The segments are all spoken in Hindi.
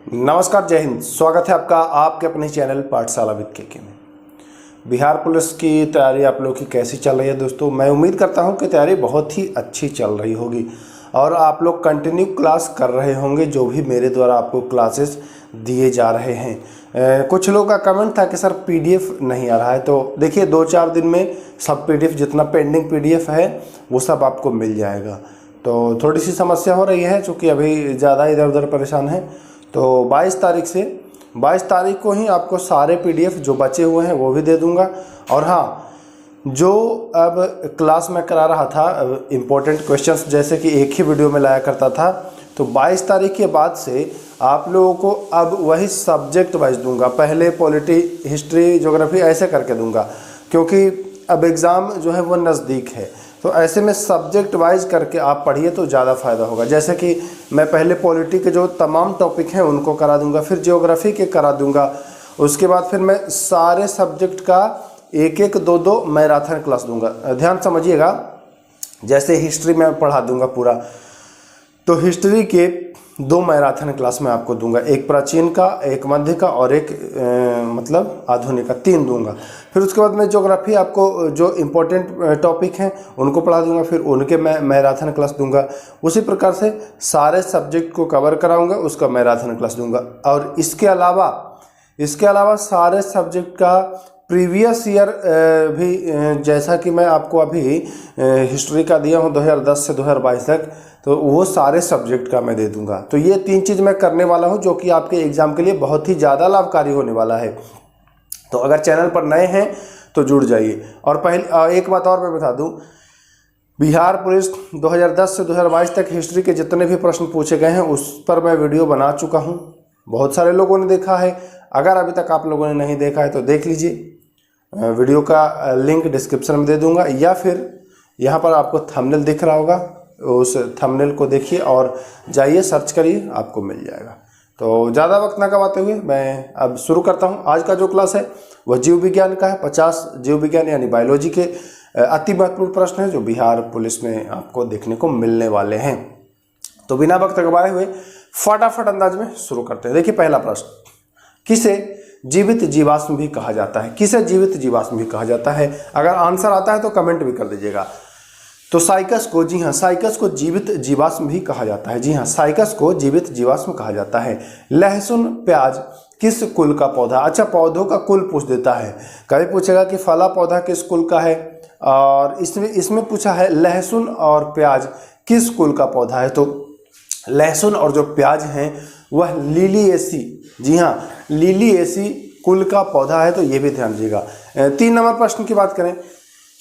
नमस्कार, जय हिंद। स्वागत है आपका आपके अपने चैनल पाठशाला विद केके में। बिहार पुलिस की तैयारी आप लोगों की कैसी चल रही है दोस्तों? मैं उम्मीद करता हूं कि तैयारी बहुत ही अच्छी चल रही होगी और आप लोग कंटिन्यू क्लास कर रहे होंगे जो भी मेरे द्वारा आपको क्लासेस दिए जा रहे हैं। कुछ लोगों का कमेंट था कि सर पीडीएफ नहीं आ रहा है, तो देखिए 2-4 दिन में सब पीडीएफ जितना पेंडिंग पीडीएफ है वो सब आपको मिल जाएगा। तो थोड़ी सी समस्या हो रही है क्योंकि अभी ज़्यादा इधर उधर परेशान है। तो 22 तारीख को ही आपको सारे पीडीएफ जो बचे हुए हैं वो भी दे दूंगा। और हाँ, जो अब क्लास में करा रहा था इम्पोर्टेंट क्वेश्चंस जैसे कि एक ही वीडियो में लाया करता था, तो 22 तारीख के बाद से आप लोगों को अब वही सब्जेक्ट वाइज दूंगा। पहले पॉलिटी, हिस्ट्री, ज्योग्राफी ऐसे करके दूंगा क्योंकि अब एग्ज़ाम जो है वो नज़दीक है। तो ऐसे में सब्जेक्ट वाइज करके आप पढ़िए तो ज़्यादा फ़ायदा होगा। जैसे कि मैं पहले पॉलिटी के जो तमाम टॉपिक हैं उनको करा दूंगा, फिर ज्योग्राफी के करा दूंगा, उसके बाद फिर मैं सारे सब्जेक्ट का एक 2 मैराथन क्लास दूंगा। ध्यान समझिएगा, जैसे हिस्ट्री में पढ़ा दूंगा पूरा, तो हिस्ट्री के 2 मैराथन क्लास में आपको दूंगा, एक प्राचीन का, एक मध्य का और एक मतलब आधुनिक का, 3 दूंगा। फिर उसके बाद मैं ज्योग्राफी आपको जो इम्पोर्टेंट टॉपिक हैं उनको पढ़ा दूंगा, फिर उनके मैं मैराथन क्लास दूंगा। उसी प्रकार से सारे सब्जेक्ट को कवर कराऊंगा, उसका मैराथन क्लास दूंगा। और इसके अलावा सारे सब्जेक्ट का प्रीवियस ईयर भी, जैसा कि मैं आपको अभी हिस्ट्री का दिया हूँ 2010 से 2022 तक, तो वो सारे सब्जेक्ट का मैं दे दूंगा। तो ये 3 चीज़ मैं करने वाला हूँ जो कि आपके एग्ज़ाम के लिए बहुत ही ज़्यादा लाभकारी होने वाला है। तो अगर चैनल पर नए हैं तो जुड़ जाइए। और पहले एक बात और मैं बता दूँ, बिहार पुलिस 2010 से 2022 तक हिस्ट्री के जितने भी प्रश्न पूछे गए हैं उस पर मैं वीडियो बना चुका हूँ। बहुत सारे लोगों ने देखा है। अगर अभी तक आप लोगों ने नहीं देखा है तो देख लीजिए, वीडियो का लिंक डिस्क्रिप्शन में दे दूंगा, या फिर यहाँ पर आपको थंबनेल दिख रहा होगा, उस थंबनेल को देखिए और जाइए सर्च करिए, आपको मिल जाएगा। तो ज़्यादा वक्त ना गवाते हुए मैं अब शुरू करता हूँ। आज का जो क्लास है वह जीव विज्ञान का है। 50 जीव विज्ञान यानी बायोलॉजी के अति महत्वपूर्ण प्रश्न हैं जो बिहार पुलिस में आपको देखने को मिलने वाले हैं। तो बिना वक्त गवाए हुए फटाफट अंदाज में शुरू करते हैं। देखिए पहला प्रश्न, किसे जीवित जीवाश्म भी कहा जाता है? किसे जीवित जीवाश्म भी कहा जाता है? अगर आंसर आता है तो कमेंट भी कर दीजिएगा। तो साइकस को, जी हाँ, साइकस को जीवित जीवाश्म भी कहा जाता है। जी हाँ, साइकस को जीवित जीवाश्म कहा जाता है। लहसुन प्याज किस कुल का पौधा? अच्छा, पौधों का कुल पूछ देता है। कभी पूछेगा कि फला पौधा किस कुल का है, और इसमें पूछा है लहसुन और प्याज किस कुल का पौधा है। तो लहसुन और जो प्याज हैं वह लिलिएसी, जी हाँ, लिलिएसी कुल का पौधा है। तो ये भी ध्यान दीजिएगा। 3 नंबर प्रश्न की बात करें,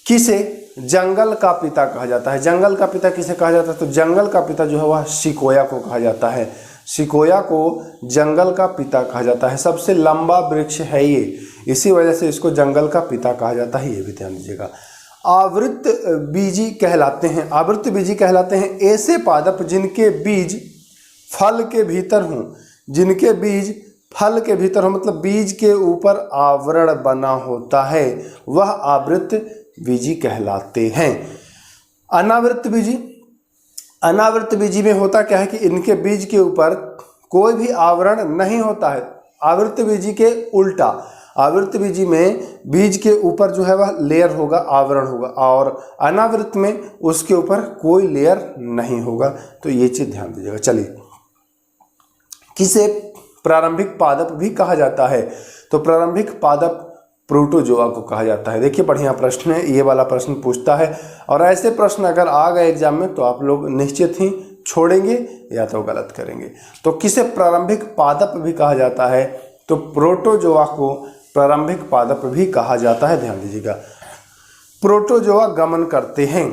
किसे जंगल का पिता कहा जाता है? जंगल का पिता किसे कहा जाता है? तो जंगल का पिता जो है वह सिकोया को कहा जाता है। सिकोया को जंगल का पिता कहा जाता है। सबसे लंबा वृक्ष है ये, इसी वजह से इसको जंगल का पिता कहा जाता है, ये भी ध्यान दीजिएगा। आवृत बीजी कहलाते हैं, आवृत बीजी कहलाते हैं ऐसे पादप जिनके बीज फल के भीतर हों, जिनके बीज फल के भीतर हो, मतलब बीज के ऊपर आवरण बना होता है, वह आवृत बीजी कहलाते हैं। अनावृत बीजी, अनावृत बीजी में होता क्या है कि इनके बीज के ऊपर कोई भी आवरण नहीं होता है। आवृत बीजी के उल्टा, आवृत बीजी में बीज के ऊपर जो है वह लेयर होगा, आवरण होगा, और अनावृत में उसके ऊपर कोई लेयर नहीं होगा। तो ये चीज ध्यान दीजिएगा। चलिए, किसे प्रारंभिक पादप भी कहा जाता है? तो प्रारंभिक पादप प्रोटोजोआ को कहा जाता है। देखिए बढ़िया प्रश्न है, ये वाला प्रश्न पूछता है, और ऐसे प्रश्न अगर आ गए एग्जाम में तो आप लोग निश्चित ही छोड़ेंगे या तो गलत करेंगे। तो किसे प्रारंभिक पादप भी कहा जाता है? तो प्रोटोजोआ को प्रारंभिक पादप भी कहा जाता है। ध्यान दीजिएगा। प्रोटोजोआ गमन करते हैं,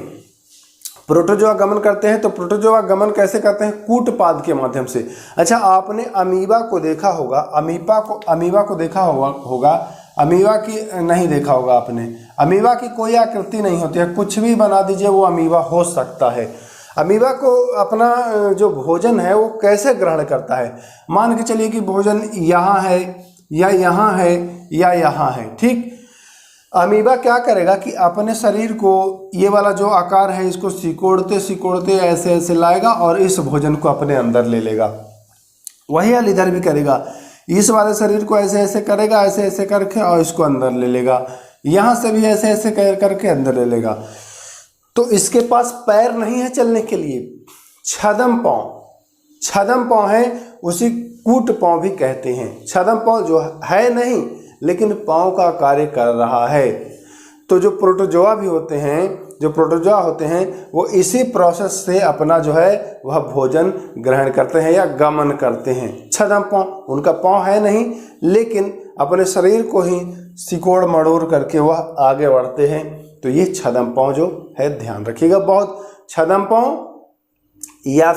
प्रोटोजोआ गमन करते हैं। तो प्रोटोजोआ गमन कैसे करते हैं? कूटपाद के माध्यम से। अच्छा, आपने अमीबा को देखा होगा, अमीबा को देखा होगा, अमीबा की नहीं देखा होगा आपने। अमीबा की कोई आकृति नहीं होती है, कुछ भी बना दीजिए वो अमीबा हो सकता है। अमीबा को अपना जो भोजन है वो कैसे ग्रहण करता है? मान के चलिए कि भोजन यहाँ है या यहाँ है या यहाँ है, ठीक। अमीबा क्या करेगा कि अपने शरीर को, ये वाला जो आकार है, इसको सिकोड़ते सिकोड़ते ऐसे ऐसे लाएगा और इस भोजन को अपने अंदर ले लेगा। वही हल इधर भी करेगा। इस वाले शरीर को ऐसे ऐसे करेगा, ऐसे ऐसे करके, और इसको अंदर ले लेगा। यहाँ से भी ऐसे ऐसे करके अंदर ले लेगा। तो इसके पास पैर नहीं है चलने के लिए, छद्म पाँव है, उसी कूट पाँव भी कहते हैं। छद्म पाँव जो है नहीं, लेकिन पाँव का कार्य कर रहा है। तो जो प्रोटोजोआ होते हैं वो इसी प्रोसेस से अपना जो है वह भोजन ग्रहण करते हैं या गमन करते हैं। छद्म पाँव, उनका पाँव है नहीं, लेकिन अपने शरीर को ही सिकोड़ मड़ोड़ करके वह आगे बढ़ते हैं। तो ये छद्म पाँव जो है, ध्यान रखिएगा बहुत। छद्म पाँव या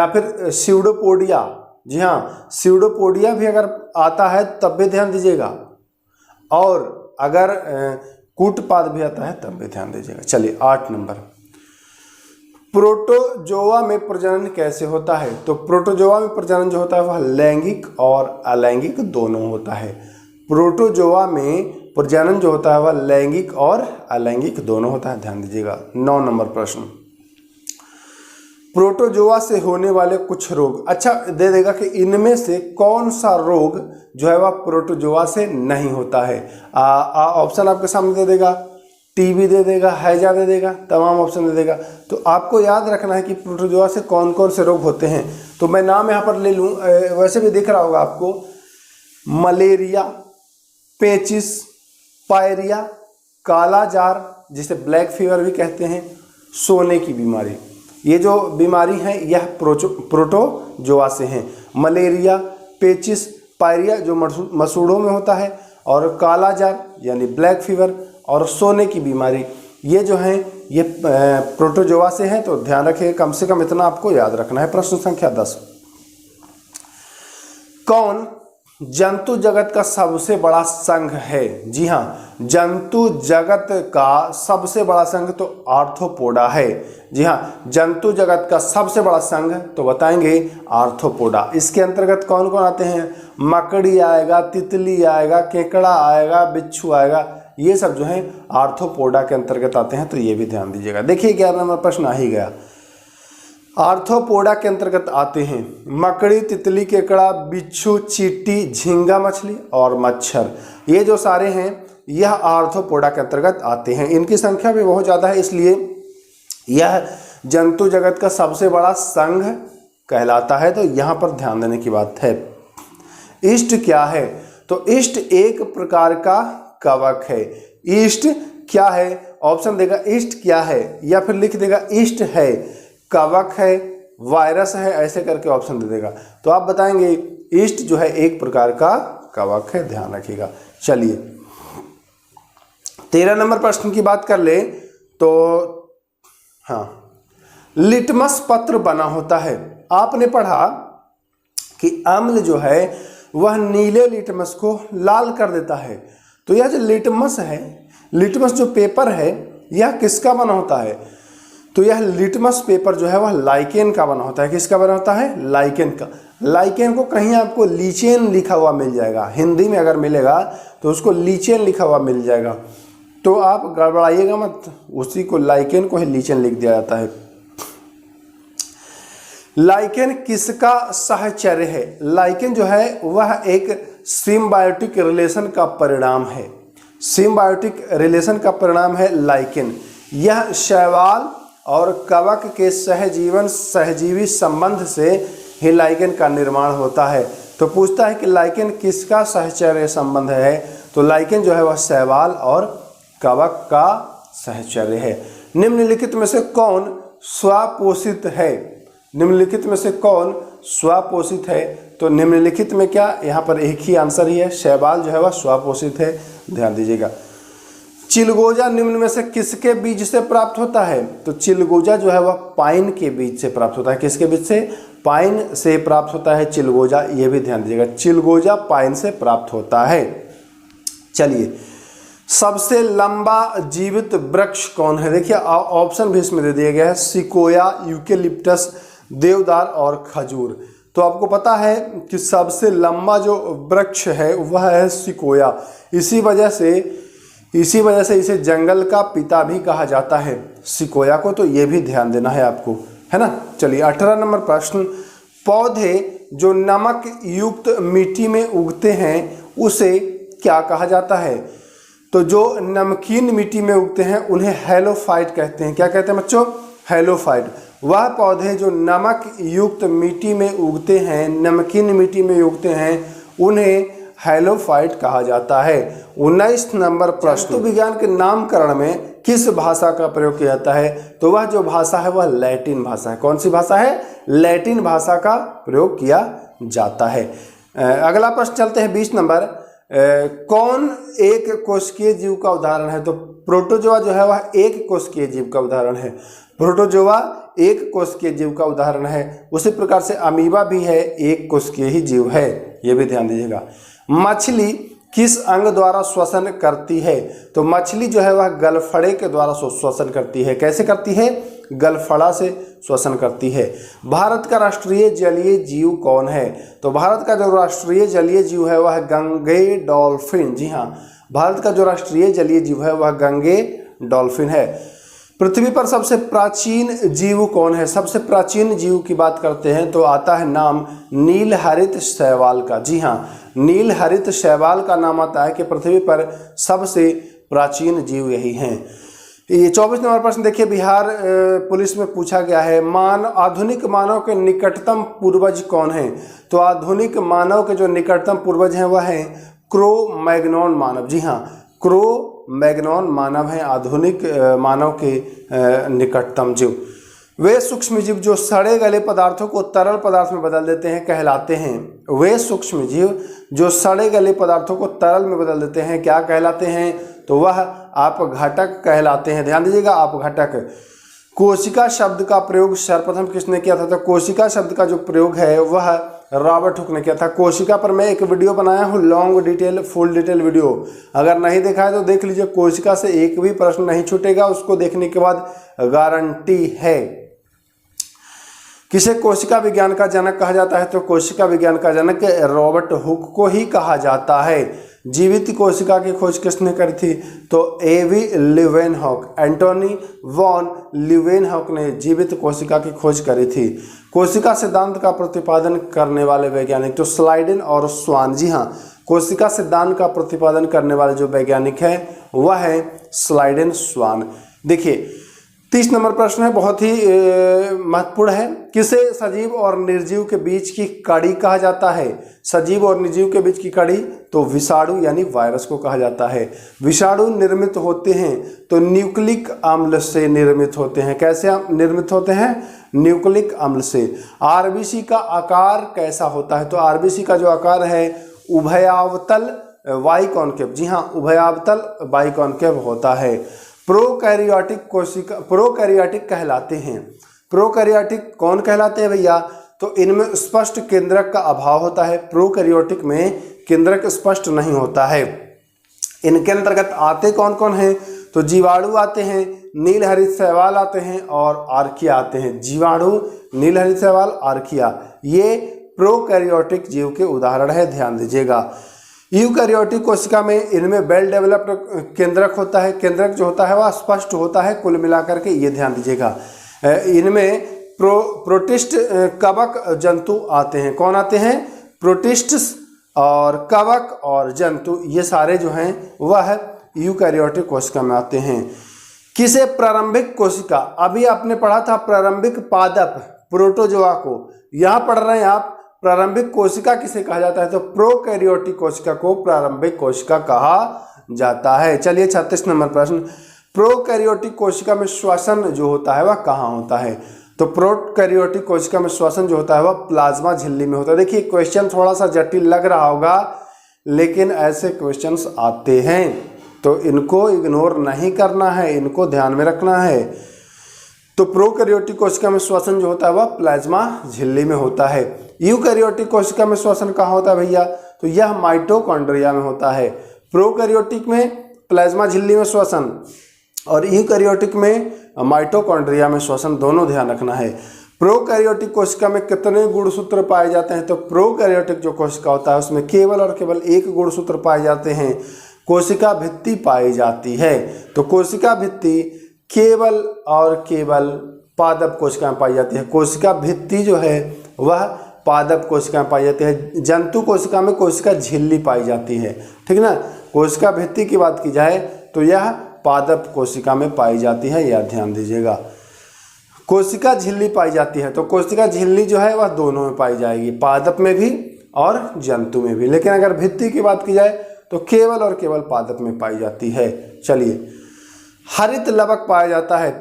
फिर स्यूडोपोडिया। जी हाँ, स्यूडोपोडिया भी अगर आता है तब भी ध्यान दीजिएगा, और अगर कूटपाद भी आता है तब भी ध्यान दीजिएगा। चलिए 8 नंबर, प्रोटोजोआ में प्रजनन कैसे होता है? तो प्रोटोजोआ में प्रजनन जो होता है वह लैंगिक और अलैंगिक दोनों होता है। प्रोटोजोआ में प्रजनन जो होता है वह लैंगिक और अलैंगिक दोनों होता है, ध्यान दीजिएगा। 9 नंबर प्रश्न, प्रोटोजोआ से होने वाले कुछ रोग। अच्छा, दे देगा कि इनमें से कौन सा रोग जो है वह प्रोटोजोआ से नहीं होता है। ऑप्शन आपके सामने दे देगा, टीबी दे देगा, हैजा दे देगा, तमाम ऑप्शन दे देगा। तो आपको याद रखना है कि प्रोटोजोआ से कौन कौन से रोग होते हैं। तो मैं नाम यहाँ पर ले लूँ, वैसे भी दिख रहा होगा आपको, मलेरिया, पेचिस, पायरिया, काला जार जिसे ब्लैक फीवर भी कहते हैं, सोने की बीमारी। ये जो बीमारी है यह प्रोटोजोआ से हैं। मलेरिया, पेचिस, पायरिया जो मसूड़ों में होता है, और काला जार यानी ब्लैक फीवर, और सोने की बीमारी, ये जो हैं ये प्रोटोजोआ से हैं। तो ध्यान रखिए, कम से कम इतना आपको याद रखना है। प्रश्न संख्या 10, कौन जंतु जगत का सबसे बड़ा संघ है? जी हाँ, जंतु जगत का सबसे बड़ा संघ तो आर्थ्रोपोडा है। जी हाँ, जंतु जगत का सबसे बड़ा संघ तो बताएंगे आर्थ्रोपोडा। इसके अंतर्गत कौन कौन आते हैं? मकड़ी आएगा, तितली आएगा, केकड़ा आएगा, बिच्छू आएगा, ये सब जो है आर्थ्रोपोडा के अंतर्गत आते हैं। तो ये भी ध्यान दीजिएगा। देखिए 11 नंबर प्रश्न आ ही गया। आर्थ्रोपोडा के अंतर्गत आते हैं मकड़ी, तितली, केकड़ा, बिच्छू, चींटी, झींगा मछली और मच्छर। ये जो सारे हैं यह आर्थ्रोपोडा के अंतर्गत आते हैं। इनकी संख्या भी बहुत ज़्यादा है, इसलिए यह जंतु जगत का सबसे बड़ा संघ कहलाता है। तो यहाँ पर ध्यान देने की बात है। ईस्ट क्या है? तो ईस्ट एक प्रकार का कवक है। ईस्ट क्या है? ऑप्शन देगा ईस्ट क्या है, या फिर लिख देगा ईस्ट है, कवक है, वायरस है, ऐसे करके ऑप्शन दे देगा। तो आप बताएंगे ईस्ट जो है एक प्रकार का कवक है, ध्यान रखिएगा। चलिए 13 नंबर प्रश्न की बात कर ले तो हाँ, लिटमस पत्र बना होता है। आपने पढ़ा कि अम्ल जो है वह नीले लिटमस को लाल कर देता है। तो यह जो लिटमस है, लिटमस जो पेपर है, यह किसका बना होता है? तो यह लिटमस पेपर जो है वह लाइकेन का बना होता है। किसका बना होता है? लाइकेन का। लाइकेन को कहीं आपको लीचेन लिखा हुआ मिल जाएगा, हिंदी में अगर मिलेगा तो उसको लीचेन लिखा हुआ मिल जाएगा। तो आप गड़बड़ाइएगा मत, उसी को लाइकेन को ही लीचेन लिख दिया जाता है। लाइकेन किसका सहचर्य है? लाइकेन जो है वह एक सिम्बायोटिक रिलेशन का परिणाम है। सिम्बायोटिक रिलेशन का परिणाम है लाइकेन। यह शैवाल और कवक के सहजीवी संबंध से ही लाइकेन का निर्माण होता है। तो पूछता है कि लाइकेन किसका सहचर्य संबंध है? तो लाइकेन जो है वह शैवाल और कवक का सहचर्य है। निम्नलिखित में से कौन स्वपोषित है? निम्नलिखित में से कौन स्वपोषित है? तो निम्नलिखित में क्या, यहाँ पर एक ही आंसर ही है, शैवाल जो है वह स्वपोषित है, ध्यान दीजिएगा। चिलगोजा निम्न में से किसके बीज से प्राप्त होता है? तो चिलगोजा जो है वह पाइन के बीज से प्राप्त होता है। किसके बीज से? पाइन से प्राप्त होता है चिलगोजा, ये भी ध्यान दीजिएगा। चिलगोजा पाइन से प्राप्त होता है। चलिए, सबसे लंबा जीवित वृक्ष कौन है? देखिए ऑप्शन भी इसमें दे दिया गया है, सिकोया, यूकेलिप्टस, देवदार और खजूर। तो आपको पता है कि सबसे लंबा जो वृक्ष है वह है सिकोया। इसी वजह से इसे जंगल का पिता भी कहा जाता है, सिकोया को। तो ये भी ध्यान देना है आपको, है ना। चलिए 18 नंबर प्रश्न, पौधे जो नमक युक्त मिट्टी में उगते हैं उसे क्या कहा जाता है? तो जो नमकीन मिट्टी में उगते हैं उन्हें हैलोफाइट कहते हैं। क्या कहते हैं बच्चों? हैलोफाइट। वह पौधे जो नमक युक्त मिट्टी में उगते हैं, नमकीन मिट्टी में उगते हैं, उन्हें हैलोफाइट कहा जाता है। 19 नंबर प्रश्न, विज्ञान के नामकरण में किस भाषा का प्रयोग किया जाता है? तो वह जो भाषा है वह लैटिन भाषा है। कौन सी भाषा है? लैटिन भाषा का प्रयोग किया जाता है। अगला प्रश्न चलते हैं 20 नंबर। कौन एक कोशिकीय जीव का उदाहरण है? तो प्रोटोजोआ जो है वह एक कोशिकीय जीव का उदाहरण है। प्रोटोजोआ एक कोशिकीय जीव का उदाहरण है। उसी प्रकार से अमीबा भी है, एक कोशिकीय ही जीव है, ये भी ध्यान दीजिएगा। मछली किस अंग द्वारा श्वसन करती है? तो मछली जो है वह गलफड़े के द्वारा श्वसन करती है। कैसे करती है? गलफड़ा से श्वसन करती है। भारत का राष्ट्रीय जलीय जीव कौन है? तो भारत का जो राष्ट्रीय जलीय जीव है वह गंगे डॉल्फिन। जी हाँ, भारत का जो राष्ट्रीय जलीय जीव है वह गंगे डॉल्फिन है। पृथ्वी पर सबसे प्राचीन जीव कौन है? सबसे प्राचीन जीव की बात करते हैं तो आता है नाम नीलहरित शैवाल का। जी हाँ, नीलहरित शैवाल का नाम आता है कि पृथ्वी पर सबसे प्राचीन जीव यही हैं। ये 24 नंबर प्रश्न देखिए, बिहार पुलिस में पूछा गया है, आधुनिक मानव के निकटतम पूर्वज कौन है? तो आधुनिक मानव के जो निकटतम पूर्वज हैं वह है क्रो मैग्नॉन मानव। जी हाँ, क्रो मैग्नॉन मानव हैं आधुनिक मानव के निकटतम जीव। वे सूक्ष्मजीव जो सड़े गले पदार्थों को तरल पदार्थ में बदल देते हैं कहलाते हैं। वे सूक्ष्मजीव जो सड़े गले पदार्थों को तरल में बदल देते हैं क्या कहलाते हैं? तो वह अपघटक कहलाते हैं। ध्यान दीजिएगा, अपघटक। कोशिका शब्द का प्रयोग सर्वप्रथम किसने किया था? तो कोशिका शब्द का जो प्रयोग है वह रॉबर्ट हुक ने किया था। कोशिका पर मैं एक वीडियो बनाया हूँ, long detail full detail video, अगर नहीं देखा है तो देख लीजिए। कोशिका से एक भी प्रश्न नहीं छूटेगा, उसको देखने के बाद गारंटी है। किसे कोशिका विज्ञान का जनक कहा जाता है? तो कोशिका विज्ञान का जनक रॉबर्ट हुक को ही कहा जाता है। जीवित कोशिका की खोज किसने करी थी? तो एवी लीवेनहॉक, एंटोनी वॉन लीवेनहॉक ने जीवित कोशिका की खोज करी थी। कोशिका सिद्धांत का प्रतिपादन करने वाले वैज्ञानिक तो स्लाइडेन और स्वान। जी हाँ, कोशिका सिद्धांत का प्रतिपादन करने वाले जो वैज्ञानिक है वह है स्लाइडेन स्वान। देखिए 30 नंबर प्रश्न है, बहुत ही महत्वपूर्ण है। किसे सजीव और निर्जीव के बीच की कड़ी कहा जाता है? सजीव और निर्जीव के बीच की कड़ी तो विषाणु यानी वायरस को कहा जाता है। विषाणु निर्मित होते हैं तो न्यूक्लिक अम्ल से निर्मित होते हैं। कैसे निर्मित होते हैं? न्यूक्लिक अम्ल से। आरबीसी का आकार कैसा होता है? तो आरबीसी का जो आकार है उभयावतल बाइकॉन्केव। जी हाँ, उभयावतल बाइकॉन्केव होता है। प्रोकैरियोटिक कोशिका प्रोकैरियोटिक कहलाते हैं। प्रोकैरियोटिक कौन कहलाते हैं भैया? तो इनमें स्पष्ट केंद्रक का अभाव होता है। प्रोकैरियोटिक में केंद्रक स्पष्ट नहीं होता है। इनके अंतर्गत आते कौन कौन हैं? तो जीवाणु आते हैं, नीलहरित शैवाल आते हैं और आर्किया आते हैं। जीवाणु, नीलहरित शैवाल, आर्किया, ये प्रोकैरियोटिक जीव के उदाहरण है, ध्यान दीजिएगा। यूकैरियोटिक कोशिका में इनमें वेल डेवलप्ड केंद्रक होता है। केंद्रक जो होता है वह स्पष्ट होता है कुल मिलाकर के, ये ध्यान दीजिएगा। इनमें प्रोटिस्ट कवक जंतु आते हैं। कौन आते हैं? प्रोटिस्ट्स और कवक और जंतु, ये सारे जो हैं वह यूकैरियोटिक कोशिका में आते हैं। किसे प्रारंभिक कोशिका, अभी आपने पढ़ा था प्रारंभिक पादप प्रोटोजोआ को, यहाँ पढ़ रहे हैं आप प्रारंभिक कोशिका किसे कहा जाता है? तो प्रोकैरियोटिक कोशिका को प्रारंभिक कोशिका कहा जाता है। चलिए 36 नंबर प्रश्न, प्रोकैरियोटिक कोशिका में श्वसन जो होता है वह कहाँ होता है? तो प्रोकैरियोटिक कोशिका में श्वसन जो होता है वह प्लाज्मा झिल्ली में होता है। देखिए क्वेश्चन थोड़ा सा जटिल लग रहा होगा, लेकिन ऐसे क्वेश्चंस आते हैं तो इनको इग्नोर नहीं करना है, इनको ध्यान में रखना है। तो प्रोकैरियोटिक कोशिका में श्वसन जो होता है वह प्लाज्मा झिल्ली में होता है। यूकैरियोटिक कोशिका में श्वसन कहाँ होता है भैया? तो यह माइटोकॉन्ड्रिया में होता है। प्रोकैरियोटिक में प्लाज्मा झिल्ली में श्वसन और यूकैरियोटिक में माइटोकॉन्ड्रिया में श्वसन, दोनों ध्यान रखना है। प्रोकैरियोटिक कोशिका में कितने गुणसूत्र पाए जाते हैं? तो प्रोकैरियोटिक जो कोशिका होता है उसमें केवल और केवल एक गुणसूत्र पाए जाते हैं, कोशिका भित्ति पाई जाती है। तो कोशिका भित्ति केवल और केवल पादप कोशिका में पाई जाती है। कोशिका भित्ति जो है वह पादप कोशिका में पाई जाती है। जंतु कोशिका में कोशिका झिल्ली पाई जाती है, ठीक ना। कोशिका भित्ति की बात की जाए तो यह पादप कोशिका में पाई जाती है, यह ध्यान दीजिएगा। कोशिका झिल्ली पाई जाती है तो कोशिका झिल्ली जो है वह दोनों में पाई जाएगी, पादप में भी और जंतु में भी। लेकिन अगर भित्ति की बात की जाए तो केवल और केवल पादप में पाई जाती है। चलिए, हरित लवक पाया जाता है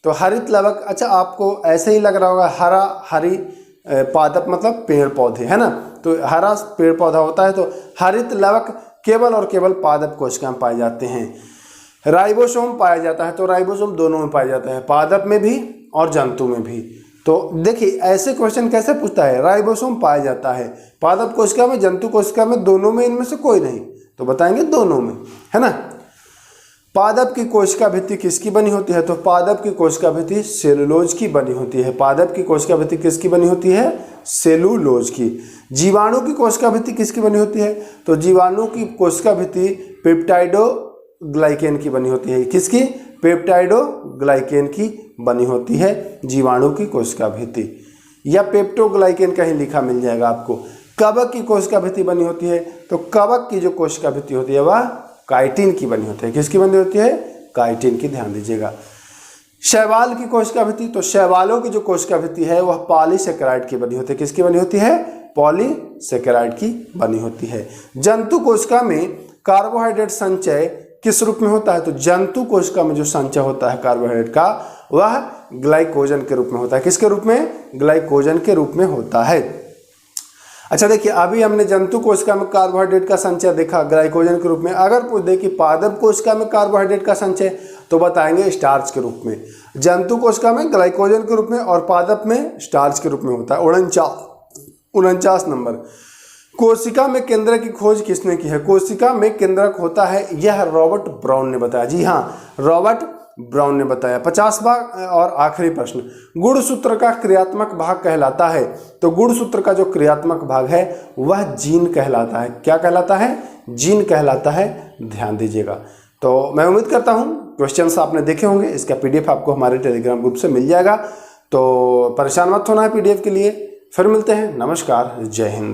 तो हरित लवक, अच्छा आपको ऐसे ही लग रहा होगा हरा हरी पादप मतलब पेड़ पौधे, है ना। तो हरा पेड़ पौधा होता है तो हरित लवक केवल और केवल पादप कोशिका में पाए जाते हैं। राइबोसोम पाया जाता है तो राइबोसोम दोनों में पाया जाता है, पादप में भी और जंतु में भी। तो देखिए ऐसे क्वेश्चन कैसे पूछता है, राइबोसोम पाया जाता है पादप कोशिका में, जंतु कोशिका में, दोनों में, इनमें से कोई नहीं, तो बताएंगे दोनों में, है ना। पादप की कोशिका भित्ति किसकी बनी होती है, तो पादप की कोशिका भित्ति सेलुलोज की बनी होती है। पादप की कोशिका भित्ति किसकी बनी होती है, सेलुलोज की। जीवाणु की कोशिका भित्ति किसकी बनी होती है, तो जीवाणु की कोशिका भित्ति पेप्टाइडोग्लाइकेन की बनी होती है। किसकी, पेप्टाइडोग्लाइकेन की बनी होती है जीवाणु की कोशिका भित्ति, या पेप्टोग्लाइकेन कहीं लिखा मिल जाएगा आपको। कवक की कोशिका भित्ति बनी होती है तो कवक की जो कोशिका भित्ति होती है वह काइटिन की बनी होती है। किसकी बनी होती है, काइटिन की, ध्यान दीजिएगा। शैवाल की कोशिका भित्ति, तो शैवालों की जो कोशिका भित्ति है वह पॉलीसेकेराइड की बनी होती है। किसकी बनी होती है, पॉलीसेकेराइड की बनी होती है। जंतु कोशिका में कार्बोहाइड्रेट संचय किस रूप में होता है, तो जंतु कोशिका में जो संचय होता है कार्बोहाइड्रेट का वह ग्लाइकोजन के रूप में होता है। किसके रूप में, ग्लाइकोजन के रूप में होता है। अच्छा देखिए, अभी हमने जंतु कोशिका में कार्बोहाइड्रेट का संचय देखा ग्लाइकोजन के रूप में। अगर पूछ दे कि पादप कोशिका में कार्बोहाइड्रेट का संचय, तो बताएंगे स्टार्च के रूप में। जंतु कोशिका में ग्लाइकोजन के रूप में और पादप में स्टार्च के रूप में होता है। 49 नंबर, कोशिका में केंद्रक की खोज किसने की है। कोशिका में केंद्रक होता है, यह रॉबर्ट ब्राउन ने बताया। जी हाँ, रॉबर्ट ब्राउन ने बताया। 50वां और आखिरी प्रश्न, गुणसूत्र का क्रियात्मक भाग कहलाता है, तो गुणसूत्र का जो क्रियात्मक भाग है वह जीन कहलाता है। क्या कहलाता है, जीन कहलाता है, ध्यान दीजिएगा। तो मैं उम्मीद करता हूँ क्वेश्चंस आपने देखे होंगे। इसका PDF आपको हमारे टेलीग्राम ग्रुप से मिल जाएगा, तो परेशान मत होना है PDF के लिए। फिर मिलते हैं, नमस्कार, जय हिंद।